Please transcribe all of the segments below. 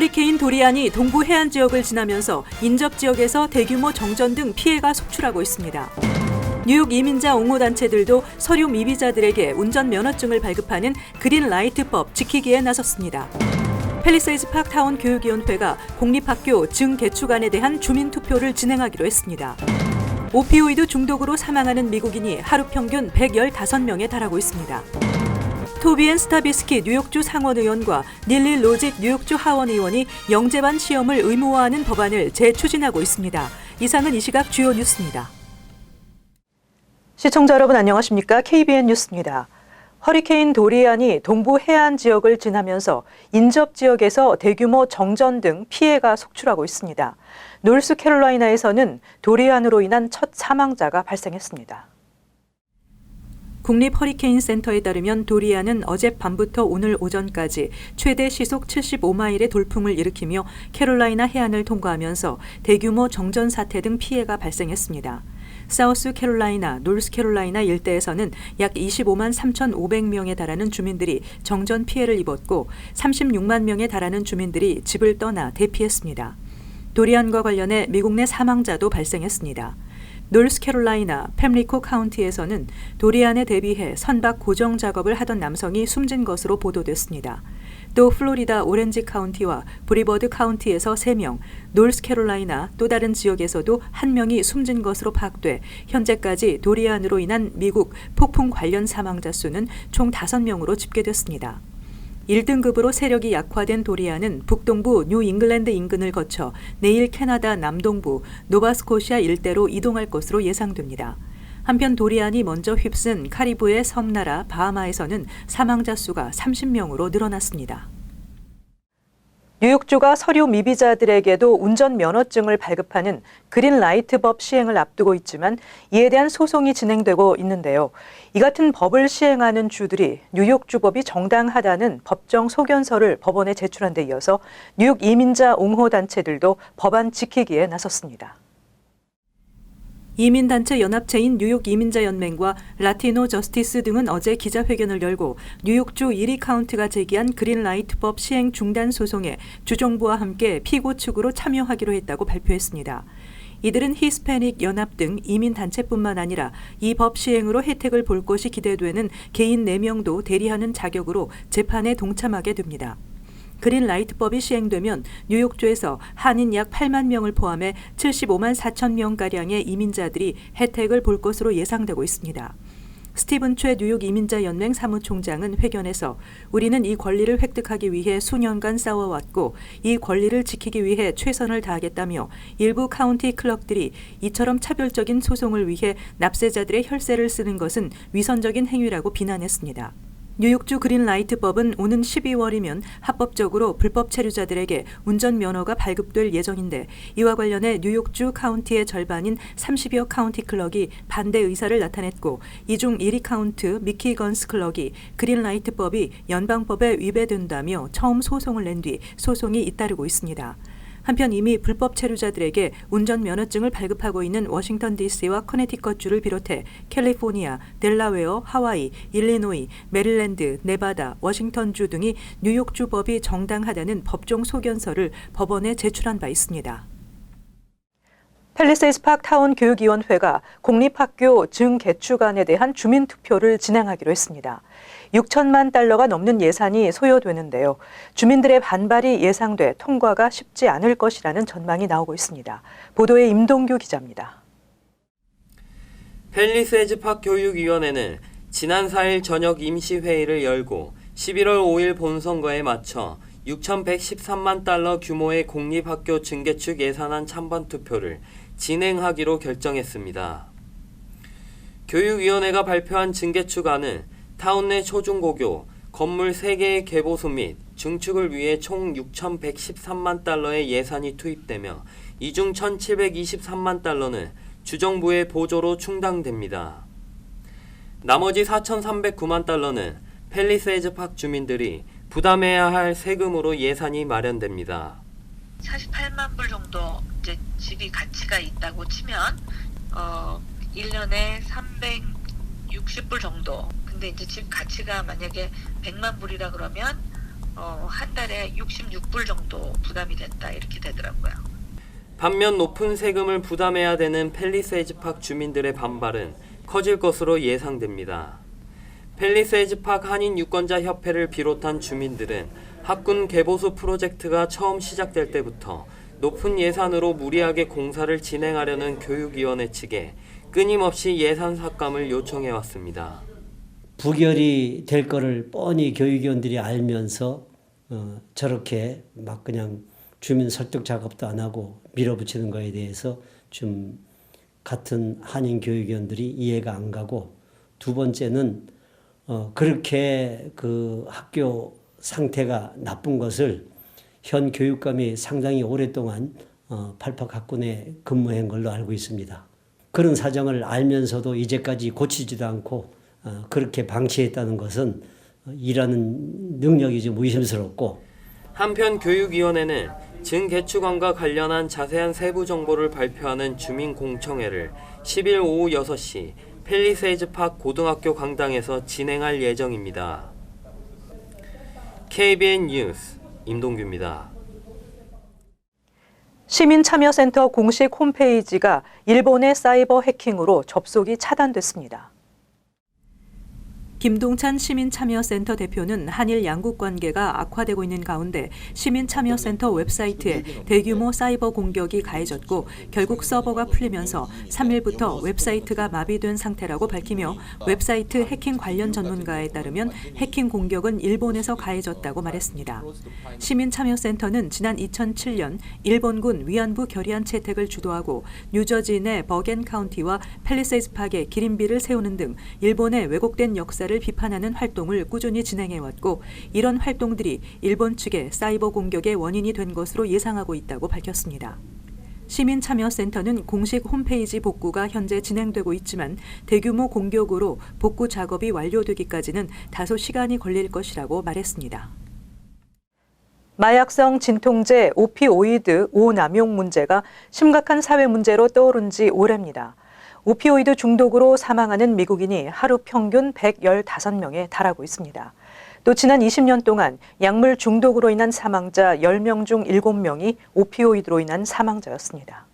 허리케인 도리안이 동부 해안 지역을 지나면서 인접 지역에서 대규모 정전 등 피해가 속출하고 있습니다. 뉴욕 이민자 옹호단체들도 서류 미비자들에게 운전 면허증을 발급하는 그린라이트법 지키기에 나섰습니다. 팰리세이드 파크 타운 교육위원회가 공립학교 증개축안에 대한 주민투표를 진행하기로 했습니다. 오피오이드 중독으로 사망하는 미국인이 하루 평균 115명에 달하고 있습니다. 토비앤 스타비스키 뉴욕주 상원의원과 닐리 로직 뉴욕주 하원의원이 영재반 시험을 의무화하는 법안을 재추진하고 있습니다. 이상은 이 시각 주요 뉴스입니다. 시청자 여러분 안녕하십니까? KBN 뉴스입니다. 허리케인 도리안이 동부 해안 지역을 지나면서 인접 지역에서 대규모 정전 등 피해가 속출하고 있습니다. 노스캐롤라이나에서는 도리안으로 인한 첫 사망자가 발생했습니다. 국립 허리케인 센터에 따르면 도리안은 어젯밤부터 오늘 오전까지 최대 시속 75마일의 돌풍을 일으키며 캐롤라이나 해안을 통과하면서 대규모 정전 사태 등 피해가 발생했습니다. 사우스 캐롤라이나, 노스캐롤라이나 일대에서는 약 25만 3,500명에 달하는 주민들이 정전 피해를 입었고 36만 명에 달하는 주민들이 집을 떠나 대피했습니다. 도리안과 관련해 미국 내 사망자도 발생했습니다. 노스캐롤라이나 팸리코 카운티에서는 도리안에 대비해 선박 고정 작업을 하던 남성이 숨진 것으로 보도됐습니다. 또 플로리다 오렌지 카운티와 브리버드 카운티에서 3명, 노스캐롤라이나 또 다른 지역에서도 1명이 숨진 것으로 파악돼 현재까지 도리안으로 인한 미국 폭풍 관련 사망자 수는 총 5명으로 집계됐습니다. 1등급으로 세력이 약화된 도리안은 북동부 뉴 잉글랜드 인근을 거쳐 내일 캐나다 남동부 노바스코시아 일대로 이동할 것으로 예상됩니다. 한편 도리안이 먼저 휩쓴 카리브해 섬나라 바하마에서는 사망자 수가 30명으로 늘어났습니다. 뉴욕주가 서류 미비자들에게도 운전 면허증을 발급하는 그린라이트법 시행을 앞두고 있지만 이에 대한 소송이 진행되고 있는데요. 이 같은 법을 시행하는 주들이 뉴욕주법이 정당하다는 법정 소견서를 법원에 제출한 데 이어서 뉴욕 이민자 옹호단체들도 법안 지키기에 나섰습니다. 이민단체 연합체인 뉴욕 이민자연맹과 라티노 저스티스 등은 어제 기자회견을 열고 뉴욕주 1위 카운티가 제기한 그린라이트법 시행 중단 소송에 주정부와 함께 피고 측으로 참여하기로 했다고 발표했습니다. 이들은 히스패닉 연합 등 이민단체뿐만 아니라 이 법 시행으로 혜택을 볼 것이 기대되는 개인 4명도 대리하는 자격으로 재판에 동참하게 됩니다. 그린라이트법이 시행되면 뉴욕주에서 한인 약 8만 명을 포함해 75만 4천 명가량의 이민자들이 혜택을 볼 것으로 예상되고 있습니다. 스티븐 최 뉴욕 이민자연맹 사무총장은 회견에서 우리는 이 권리를 획득하기 위해 수년간 싸워왔고 이 권리를 지키기 위해 최선을 다하겠다며 일부 카운티 클럭들이 이처럼 차별적인 소송을 위해 납세자들의 혈세를 쓰는 것은 위선적인 행위라고 비난했습니다. 뉴욕주 그린라이트법은 오는 12월이면 합법적으로 불법 체류자들에게 운전면허가 발급될 예정인데 이와 관련해 뉴욕주 카운티의 절반인 30여 카운티 클럭이 반대 의사를 나타냈고 이 중 1위 카운트 미키건스 클럭이 그린라이트법이 연방법에 위배된다며 처음 소송을 낸 뒤 소송이 잇따르고 있습니다. 한편 이미 불법 체류자들에게 운전면허증을 발급하고 있는 워싱턴 DC와 커네티컷주를 비롯해 캘리포니아, 델라웨어, 하와이, 일리노이, 메릴랜드, 네바다, 워싱턴주 등이 뉴욕주 법이 정당하다는 법정 소견서를 법원에 제출한 바 있습니다. 팰리세이드 파크 타운 교육위원회가 공립학교 증개축안에 대한 주민투표를 진행하기로 했습니다. 6천만 달러가 넘는 예산이 소요되는데요. 주민들의 반발이 예상돼 통과가 쉽지 않을 것이라는 전망이 나오고 있습니다. 보도에 임동규 기자입니다. 팰리세이드 파크 교육위원회는 지난 4일 저녁 임시회의를 열고 11월 5일 본선거에 맞춰 6,113만 달러 규모의 공립학교 증개축 예산안 찬반 투표를 진행하기로 결정했습니다. 교육위원회가 발표한 증개축안은 타운 내 초중고교, 건물 3개의 개보수 및 증축을 위해 총 6,113만 달러의 예산이 투입되며 이 중 1,723만 달러는 주정부의 보조로 충당됩니다. 나머지 4,309만 달러는 팰리세이드 파크 주민들이 부담해야 할 세금으로 예산이 마련됩니다. 48만 불 정도 이제 집이 가치가 있다고 치면 1년에 360불 정도. 근데 이제 집 가치가 만약에 100만 불이라 그러면 한 달에 66불 정도 부담이 된다 이렇게 되더라고요. 반면 높은 세금을 부담해야 되는 팰리세이즈팍 주민들의 반발은 커질 것으로 예상됩니다. 팰리세이즈팍 한인유권자협회를 비롯한 주민들은 학군 개보수 프로젝트가 처음 시작될 때부터 높은 예산으로 무리하게 공사를 진행하려는 교육위원회 측에 끊임없이 예산 삭감을 요청해왔습니다. 부결이 될 거를 뻔히 교육위원들이 알면서 저렇게 막 그냥 주민 설득 작업도 안 하고 밀어붙이는 거에 대해서 좀 같은 한인 교육위원들이 이해가 안 가고, 두 번째는 그렇게 그 학교 상태가 나쁜 것을 현 교육감이 상당히 오랫동안 팔팍 학군에 근무한 걸로 알고 있습니다. 그런 사정을 알면서도 이제까지 고치지도 않고 그렇게 방치했다는 것은 일하는 능력이 좀 의심스럽고, 한편 교육위원회는 증개축안과 관련한 자세한 세부 정보를 발표하는 주민공청회를 10일 오후 6시 팰리세이즈팍 고등학교 강당에서 진행할 예정입니다. KBN 뉴스 임동규입니다. 시민참여센터 공식 홈페이지가 일본의 사이버 해킹으로 접속이 차단됐습니다. 김동찬 시민참여센터 대표는 한일 양국 관계가 악화되고 있는 가운데 시민참여센터 웹사이트에 대규모 사이버 공격이 가해졌고 결국 서버가 풀리면서 3일부터 웹사이트가 마비된 상태라고 밝히며, 웹사이트 해킹 관련 전문가에 따르면 해킹 공격은 일본에서 가해졌다고 말했습니다. 시민참여센터는 지난 2007년 일본군 위안부 결의안 채택을 주도하고 뉴저지 내 버겐 카운티와 팰리세이즈팍에 기린비를 세우는 등 일본의 왜곡된 역사를 비판하는 활동을 꾸준히 진행해왔고, 이런 활동들이 일본 측의 사이버 공격의 원인이 된 것으로 예상하고 있다고 밝혔습니다. 시민참여센터는 공식 홈페이지 복구가 현재 진행되고 있지만 대규모 공격으로 복구 작업이 완료되기까지는 다소 시간이 걸릴 것이라고 말했습니다. 마약성 진통제 오피오이드 오남용 문제가 심각한 사회 문제로 떠오른 지 오래입니다. 오피오이드 중독으로 사망하는 미국인이 하루 평균 115명에 달하고 있습니다. 또 지난 20년 동안 약물 중독으로 인한 사망자 10명 중 7명이 오피오이드로 인한 사망자였습니다.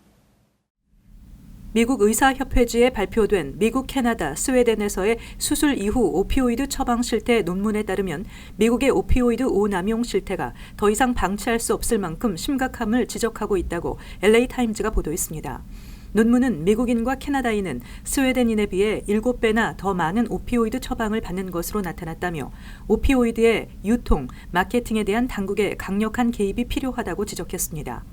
미국 의사협회지에 발표된 미국, 캐나다, 스웨덴에서의 수술 이후 오피오이드 처방 실태 논문에 따르면 미국의 오피오이드 오남용 실태가 더 이상 방치할 수 없을 만큼 심각함을 지적하고 있다고 LA타임즈가 보도했습니다. 논문은 미국인과 캐나다인은 스웨덴인에 비해 7배나 더 많은 오피오이드 처방을 받는 것으로 나타났다며, 오피오이드의 유통, 마케팅에 대한 당국의 강력한 개입이 필요하다고 지적했습니다.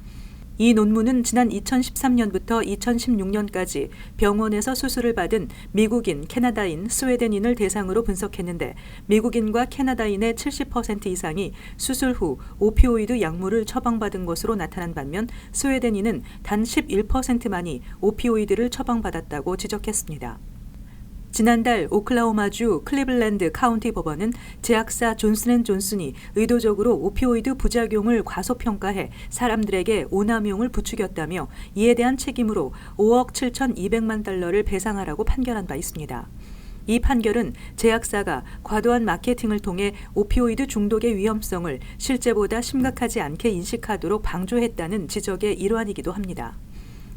이 논문은 지난 2013년부터 2016년까지 병원에서 수술을 받은 미국인, 캐나다인, 스웨덴인을 대상으로 분석했는데, 미국인과 캐나다인의 70% 이상이 수술 후 오피오이드 약물을 처방받은 것으로 나타난 반면 스웨덴인은 단 11%만이 오피오이드를 처방받았다고 지적했습니다. 지난달 오클라호마주 클리블랜드 카운티 법원은 제약사 존슨앤존슨이 의도적으로 오피오이드 부작용을 과소평가해 사람들에게 오남용을 부추겼다며 이에 대한 책임으로 5억 7,200만 달러를 배상하라고 판결한 바 있습니다. 이 판결은 제약사가 과도한 마케팅을 통해 오피오이드 중독의 위험성을 실제보다 심각하지 않게 인식하도록 방조했다는 지적의 일환이기도 합니다.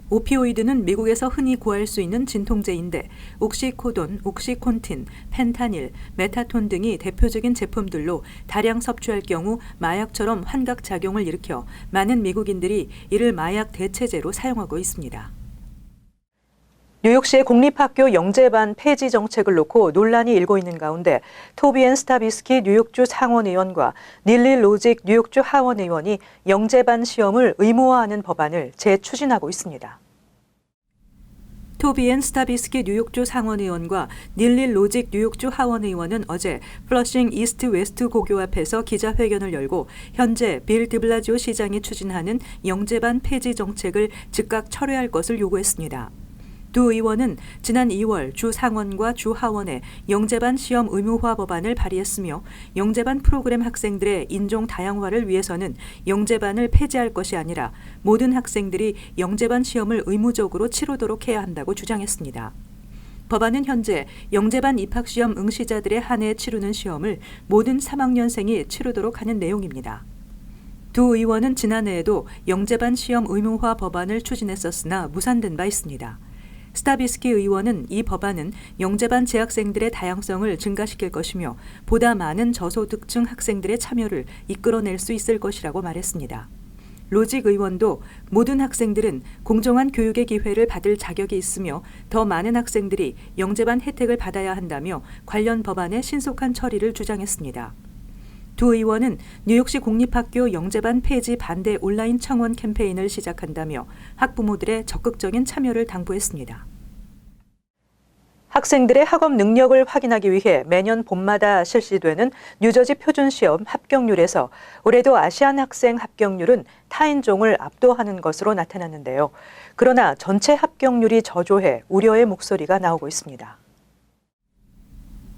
오피오이드는 미국에서 흔히 구할 수 있는 진통제인데 옥시코돈, 옥시콘틴, 펜타닐, 메타톤 등이 대표적인 제품들로 다량 섭취할 경우 마약처럼 환각작용을 일으켜 많은 미국인들이 이를 마약 대체제로 사용하고 있습니다. 뉴욕시의 공립학교 영재반 폐지 정책을 놓고 논란이 일고 있는 가운데 토비 앤 스타비스키 뉴욕주 상원의원과 닐리 로직 뉴욕주 하원의원이 영재반 시험을 의무화하는 법안을 재추진하고 있습니다. 토비 앤 스타비스키 뉴욕주 상원의원과 닐리 로직 뉴욕주 하원의원은 어제 플러싱 이스트 웨스트 고교 앞에서 기자회견을 열고 현재 빌 드블라지오 시장이 추진하는 영재반 폐지 정책을 즉각 철회할 것을 요구했습니다. 두 의원은 지난 2월 주 상원과 주 하원에 영재반 시험 의무화 법안을 발의했으며, 영재반 프로그램 학생들의 인종 다양화를 위해서는 영재반을 폐지할 것이 아니라 모든 학생들이 영재반 시험을 의무적으로 치르도록 해야 한다고 주장했습니다. 법안은 현재 영재반 입학시험 응시자들에 한해 치르는 시험을 모든 3학년생이 치르도록 하는 내용입니다. 두 의원은 지난해에도 영재반 시험 의무화 법안을 추진했었으나 무산된 바 있습니다. 스타비스키 의원은 이 법안은 영재반 재학생들의 다양성을 증가시킬 것이며 보다 많은 저소득층 학생들의 참여를 이끌어낼 수 있을 것이라고 말했습니다. 로직 의원도 모든 학생들은 공정한 교육의 기회를 받을 자격이 있으며 더 많은 학생들이 영재반 혜택을 받아야 한다며 관련 법안의 신속한 처리를 주장했습니다. 두 의원은 뉴욕시 공립학교 영재반 폐지 반대 온라인 청원 캠페인을 시작한다며 학부모들의 적극적인 참여를 당부했습니다. 학생들의 학업 능력을 확인하기 위해 매년 봄마다 실시되는 뉴저지 표준시험 합격률에서 올해도 아시안 학생 합격률은 타인종을 압도하는 것으로 나타났는데요. 그러나 전체 합격률이 저조해 우려의 목소리가 나오고 있습니다.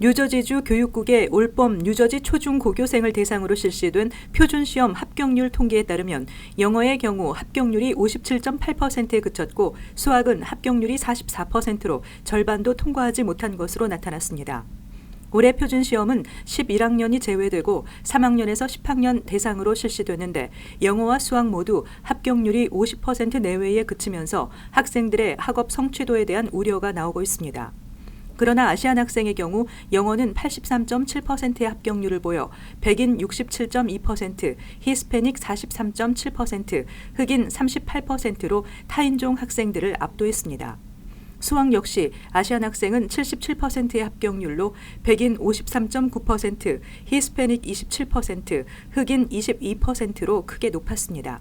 뉴저지주 교육국의 올봄 뉴저지 초중고교생을 대상으로 실시된 표준시험 합격률 통계에 따르면 영어의 경우 합격률이 57.8%에 그쳤고 수학은 합격률이 44%로 절반도 통과하지 못한 것으로 나타났습니다. 올해 표준시험은 11학년이 제외되고 3학년에서 10학년 대상으로 실시되는데 영어와 수학 모두 합격률이 50% 내외에 그치면서 학생들의 학업 성취도에 대한 우려가 나오고 있습니다. 그러나 아시안 학생의 경우 영어는 83.7%의 합격률을 보여 백인 67.2%, 히스패닉 43.7%, 흑인 38%로 타인종 학생들을 압도했습니다. 수학 역시 아시안 학생은 77%의 합격률로 백인 53.9%, 히스패닉 27%, 흑인 22%로 크게 높았습니다.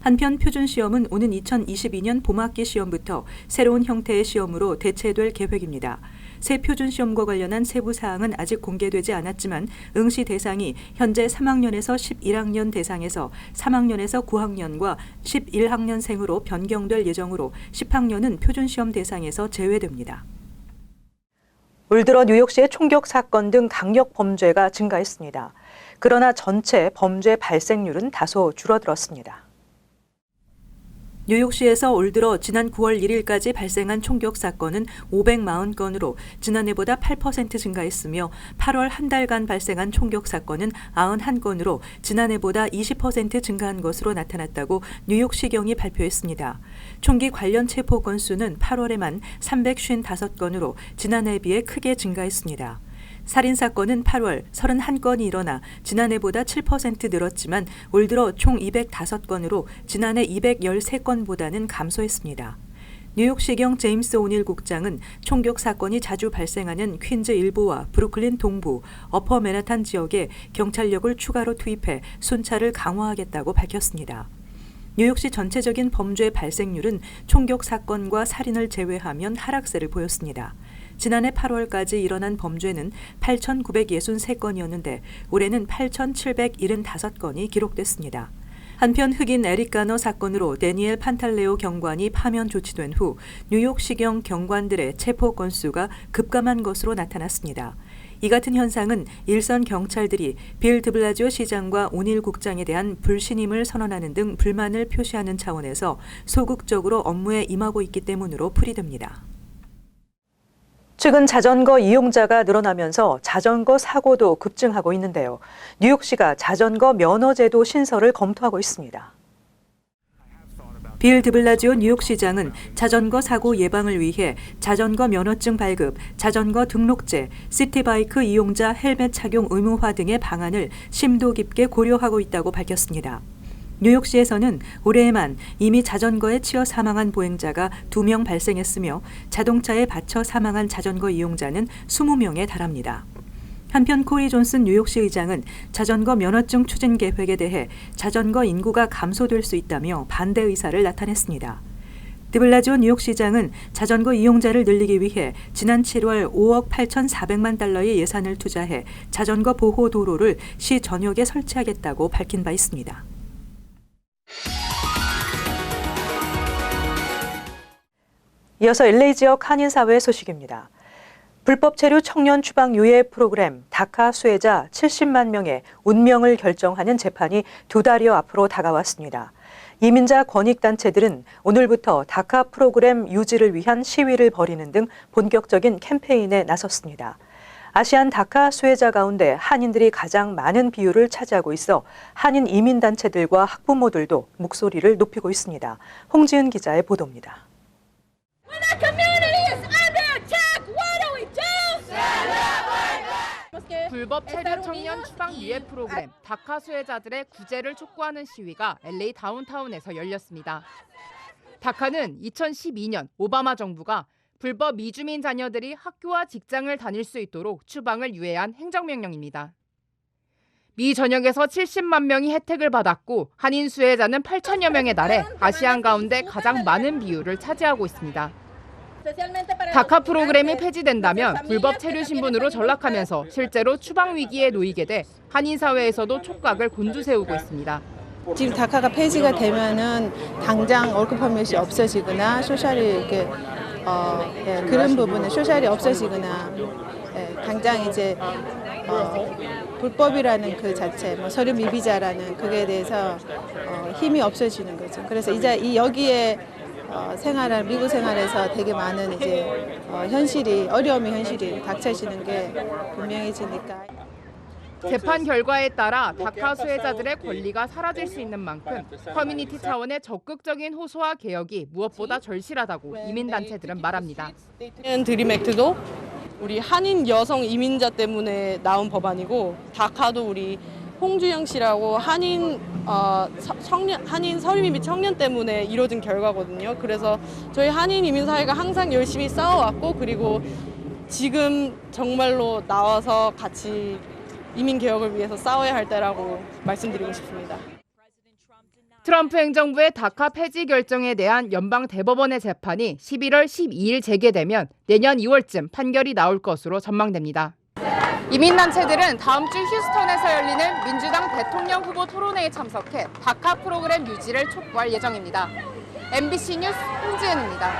한편 표준시험은 오는 2022년 봄학기 시험부터 새로운 형태의 시험으로 대체될 계획입니다. 새 표준시험과 관련한 세부 사항은 아직 공개되지 않았지만 응시 대상이 현재 3학년에서 11학년 대상에서 3학년에서 9학년과 11학년생으로 변경될 예정으로 10학년은 표준시험 대상에서 제외됩니다. 올 들어 뉴욕시의 총격 사건 등 강력 범죄가 증가했습니다. 그러나 전체 범죄 발생률은 다소 줄어들었습니다. 뉴욕시에서 올 들어 지난 9월 1일까지 발생한 총격 사건은 540건으로 지난해보다 8% 증가했으며 8월 한 달간 발생한 총격 사건은 91건으로 지난해보다 20% 증가한 것으로 나타났다고 뉴욕시경이 발표했습니다. 총기 관련 체포 건수는 8월에만 355건으로 지난해에 비해 크게 증가했습니다. 살인사건은 8월 31건이 일어나 지난해보다 7% 늘었지만 올 들어 총 205건으로 지난해 213건보다는 감소했습니다. 뉴욕시경 제임스 오닐 국장은 총격 사건이 자주 발생하는 퀸즈 일부와 브루클린 동부, 어퍼 맨하탄 지역에 경찰력을 추가로 투입해 순찰을 강화하겠다고 밝혔습니다. 뉴욕시 전체적인 범죄 발생률은 총격 사건과 살인을 제외하면 하락세를 보였습니다. 지난해 8월까지 일어난 범죄는 8,963건이었는데 올해는 8,775건이 기록됐습니다. 한편 흑인 에릭 가너 사건으로 데니엘 판탈레오 경관이 파면 조치된 후 뉴욕시경 경관들의 체포 건수가 급감한 것으로 나타났습니다. 이 같은 현상은 일선 경찰들이 빌 드블라지오 시장과 오닐 국장에 대한 불신임을 선언하는 등 불만을 표시하는 차원에서 소극적으로 업무에 임하고 있기 때문으로 풀이됩니다. 최근 자전거 이용자가 늘어나면서 자전거 사고도 급증하고 있는데요. 뉴욕시가 자전거 면허제도 신설을 검토하고 있습니다. 빌 드블라지오 뉴욕시장은 자전거 사고 예방을 위해 자전거 면허증 발급, 자전거 등록제, 시티바이크 이용자 헬멧 착용 의무화 등의 방안을 심도 깊게 고려하고 있다고 밝혔습니다. 뉴욕시에서는 올해에만 이미 자전거에 치여 사망한 보행자가 2명 발생했으며 자동차에 받쳐 사망한 자전거 이용자는 20명에 달합니다. 한편 코리 존슨 뉴욕시 의장은 자전거 면허증 추진 계획에 대해 자전거 인구가 감소될 수 있다며 반대 의사를 나타냈습니다. 드블라지오 뉴욕시장은 자전거 이용자를 늘리기 위해 지난 7월 5억 8,400만 달러의 예산을 투자해 자전거 보호 도로를 시 전역에 설치하겠다고 밝힌 바 있습니다. 이어서 LA 지역 한인사회 소식입니다. 불법 체류 청년 추방 유예 프로그램 다카 수혜자 70만 명의 운명을 결정하는 재판이 2달여 앞으로 다가왔습니다. 이민자 권익단체들은 오늘부터 다카 프로그램 유지를 위한 시위를 벌이는 등 본격적인 캠페인에 나섰습니다. 아시안 다카 수혜자 가운데 한인들이 가장 많은 비율을 차지하고 있어 한인 이민단체들과 학부모들도 목소리를 높이고 있습니다. 홍지은 기자의 보도입니다. 불법 체류 청년 추방 유예 프로그램 다카 수혜자들의 구제를 촉구하는 시위가 LA 다운타운에서 열렸습니다. 다카는 2012년 오바마 정부가 불법 미주민 자녀들이 학교와 직장을 다닐 수 있도록 추방을 유예한 행정명령입니다. 미 전역에서 70만 명이 혜택을 받았고 한인 수혜자는 8천여 명에 달해 아시안 가운데 가장 많은 비율을 차지하고 있습니다. 다카 프로그램이 폐지된다면 불법 체류 신분으로 전락하면서 실제로 추방 위기에 놓이게 돼 한인 사회에서도 촉각을 곤두세우고 있습니다. 지금 다카가 폐지가 되면은 당장 월급 퍼밋이 없어지거나 소셜이 이렇게 그런 부분은 소셜이 없어지거나 당장 이제 불법이라는 그 자체, 서류 미비자라는 그거에 대해서 힘이 없어지는 거죠. 그래서 이제 여기에 생활할 미국 생활에서 되게 많은 이제 어려움의 현실이 닥쳐지는 게 분명해지니까. 재판 결과에 따라 다카 수혜자들의 권리가 사라질 수 있는 만큼 커뮤니티 차원의 적극적인 호소와 개혁이 무엇보다 절실하다고 이민단체들은 말합니다. 드림 액트도 우리 한인 여성 이민자 때문에 나온 법안이고 다카도 우리 홍주영 씨라고 한인 서류 및 청년 때문에 이루어진 결과거든요. 그래서 저희 한인 이민 사회가 항상 열심히 싸워왔고 그리고 지금 정말로 나와서 같이 이민 개혁을 위해서 싸워야 할 때라고 말씀드리고 싶습니다. 트럼프 행정부의 다카 폐지 결정에 대한 연방 대법원의 재판이 11월 12일 재개되면 내년 2월쯤 판결이 나올 것으로 전망됩니다. 이민단체들은 다음 주 휴스턴에서 열리는 민주당 대통령 후보 토론회에 참석해 다카 프로그램 유지를 촉구할 예정입니다. MBC 뉴스 홍지은입니다.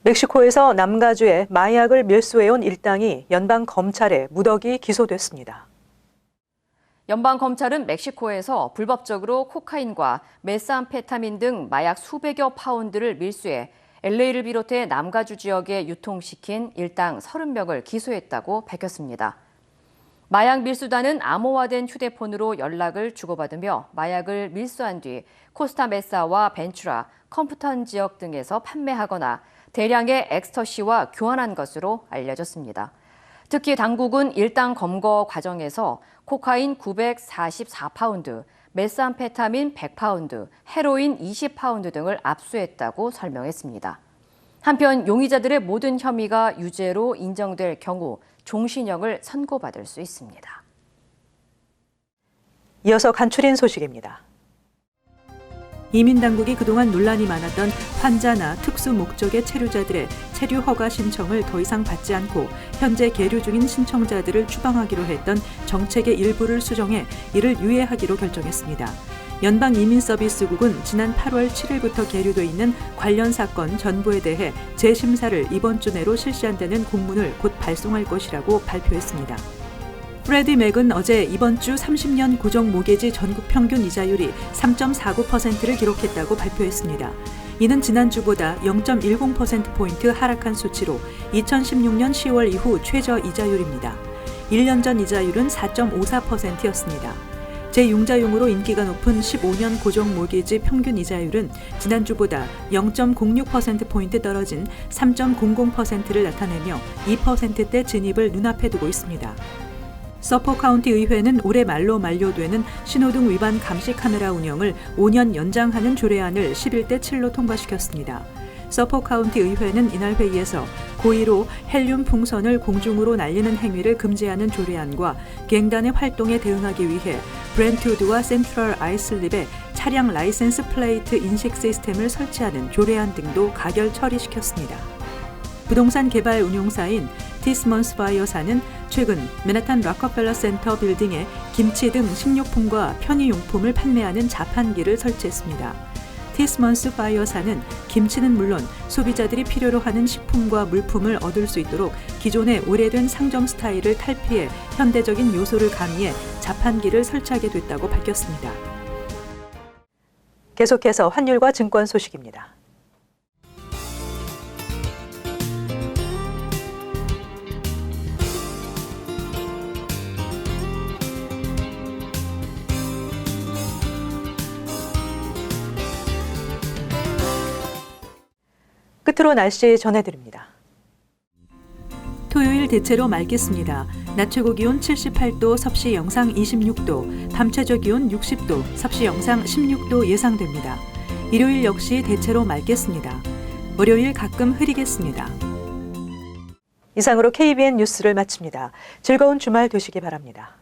멕시코에서 남가주에 마약을 밀수해온 일당이 연방 검찰에 무더기 기소됐습니다. 연방 검찰은 멕시코에서 불법적으로 코카인과 메스암페타민 등 마약 수백여 파운드를 밀수해 LA를 비롯해 남가주 지역에 유통시킨 일당 30명을 기소했다고 밝혔습니다. 마약 밀수단은 암호화된 휴대폰으로 연락을 주고받으며 마약을 밀수한 뒤 코스타메사와 벤추라, 컴프턴 지역 등에서 판매하거나 대량의 엑스터시와 교환한 것으로 알려졌습니다. 특히 당국은 일당 검거 과정에서 코카인 944파운드, 메스암페타민 100파운드, 헤로인 20파운드 등을 압수했다고 설명했습니다. 한편 용의자들의 모든 혐의가 유죄로 인정될 경우 종신형을 선고받을 수 있습니다. 이어서 간추린 소식입니다. 이민당국이 그동안 논란이 많았던 환자나 특수 목적의 체류자들의 체류 허가 신청을 더 이상 받지 않고 현재 계류 중인 신청자들을 추방하기로 했던 정책의 일부를 수정해 이를 유예하기로 결정했습니다. 연방이민서비스국은 지난 8월 7일부터 계류돼 있는 관련 사건 전부에 대해 재심사를 이번 주 내로 실시한다는 공문을 곧 발송할 것이라고 발표했습니다. 프레디 맥은 어제 이번 주 30년 고정 모기지 전국 평균 이자율이 3.49%를 기록했다고 발표했습니다. 이는 지난주보다 0.10%포인트 하락한 수치로 2016년 10월 이후 최저 이자율입니다. 1년 전 이자율은 4.54%였습니다. 재융자용으로 인기가 높은 15년 고정 모기지 평균 이자율은 지난주보다 0.06%포인트 떨어진 3.00%를 나타내며 2%대 진입을 눈앞에 두고 있습니다. 서포 카운티 의회는 올해 말로 만료되는 신호등 위반 감시 카메라 운영을 5년 연장하는 조례안을 11대 7로 통과시켰습니다. 서포 카운티 의회는 이날 회의에서 고의로 헬륨 풍선을 공중으로 날리는 행위를 금지하는 조례안과 갱단의 활동에 대응하기 위해 브렌트우드와 센트럴 아이슬립에 차량 라이센스 플레이트 인식 시스템을 설치하는 조례안 등도 가결 처리시켰습니다. 부동산 개발 운용사인 티스먼스바 여사는 최근 맨하탄 락커펠러 센터 빌딩에 김치 등 식료품과 편의용품을 판매하는 자판기를 설치했습니다. 티스먼스 바이어사는 김치는 물론 소비자들이 필요로 하는 식품과 물품을 얻을 수 있도록 기존의 오래된 상점 스타일을 탈피해 현대적인 요소를 가미해 자판기를 설치하게 됐다고 밝혔습니다. 계속해서 환율과 증권 소식입니다. 끝으로 날씨 전해드립니다. 토요일 대체로 맑겠습니다. 낮 최고 기온 78도, 섭씨 영상 26도, 밤 최저 기온 60도, 섭씨 영상 16도 예상됩니다. 일요일 역시 대체로 맑겠습니다. 월요일 가끔 흐리겠습니다. 이상으로 KBN 뉴스를 마칩니다. 즐거운 주말 되시기 바랍니다.